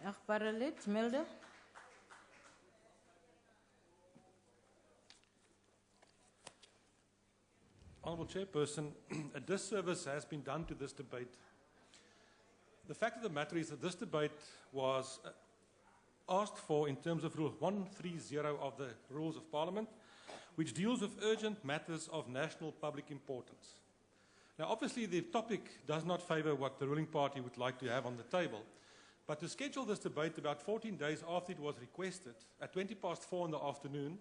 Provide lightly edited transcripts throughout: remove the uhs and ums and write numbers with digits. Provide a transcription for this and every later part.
Achtbare lid, Mulder. Honourable Chairperson, a disservice has been done to this debate. The fact of the matter is that this debate was asked for in terms of Rule 130 of the Rules of Parliament, which deals with urgent matters of national public importance. Now, obviously, the topic does not favour what the ruling party would like to have on the table, but to schedule this debate about 14 days after it was requested, at 4:20 in the afternoon,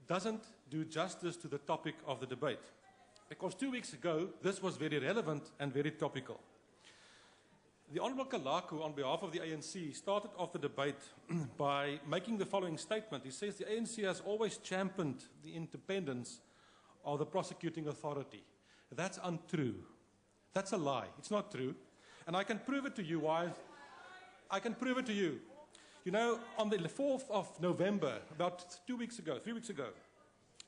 doesn't do justice to the topic of the debate. Because 2 weeks ago, this was very relevant and very topical. The Honourable Kalaku, on behalf of the ANC, started off the debate by making the following statement. He says the ANC has always championed the independence of the prosecuting authority. That's untrue. That's a lie. It's not true. And I can prove it to you. Why? I can prove it to you. You know, on the 4th of November, about 3 weeks ago,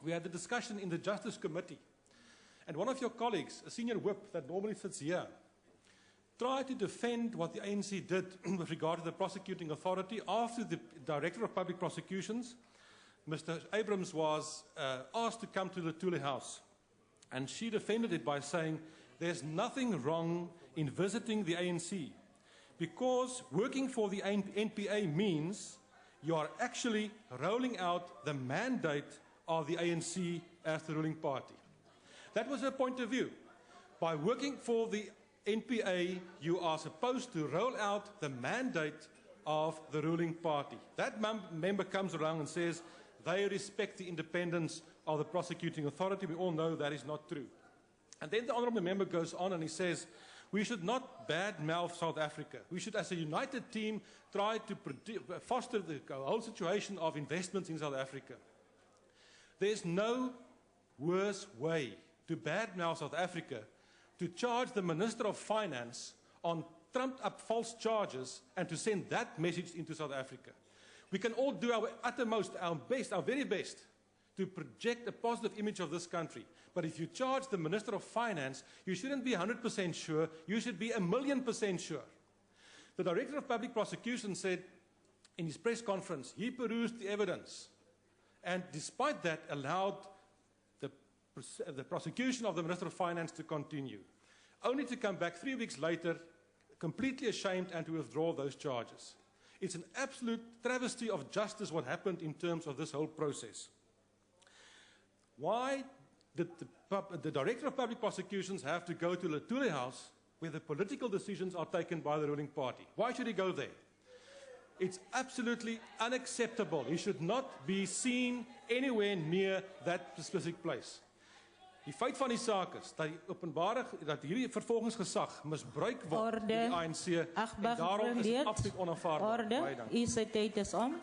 we had a discussion in the Justice Committee. And one of your colleagues, a senior whip that normally sits here, tried to defend what the ANC did with regard to the prosecuting authority after the Director of Public Prosecutions, Mr. Abrahams, was asked to come to the Luthuli Huis. And she defended it by saying, there's nothing wrong in visiting the ANC, because working for the NPA means you are actually rolling out the mandate of the ANC as the ruling party. That was her point of view. By working for the NPA, you are supposed to roll out the mandate of the ruling party. That member comes around and says they respect the independence of the prosecuting authority. We all know that is not true. And then the honourable member goes on and he says, we should not badmouth South Africa. We should, as a united team, try to foster the whole situation of investments in South Africa. There's no worse way to badmouth South Africa to charge the Minister of Finance on trumped-up false charges and to send that message into South Africa. We can all do our uttermost, our best, our very best, to project a positive image of this country. But if you charge the Minister of Finance, you shouldn't be 100% sure, you should be 1,000,000% sure. The Director of Public Prosecution said in his press conference, he perused the evidence, and despite that allowed the prosecution of the Minister of Finance to continue, only to come back 3 weeks later, completely ashamed, and to withdraw those charges. It's an absolute travesty of justice what happened in terms of this whole process. Why did the Director of Public Prosecutions have to go to Luthuli Huis, where the political decisions are taken by the ruling party? Why should he go there? It's absolutely unacceptable. He should not be seen anywhere near that specific place. Die feit van die saak is dat die openbare, dat hierdie vervolgingsgesag misbruik word deur die ANC, en daarom is dit absoluut onaanvaarbaar. Orde, u se tyd is om.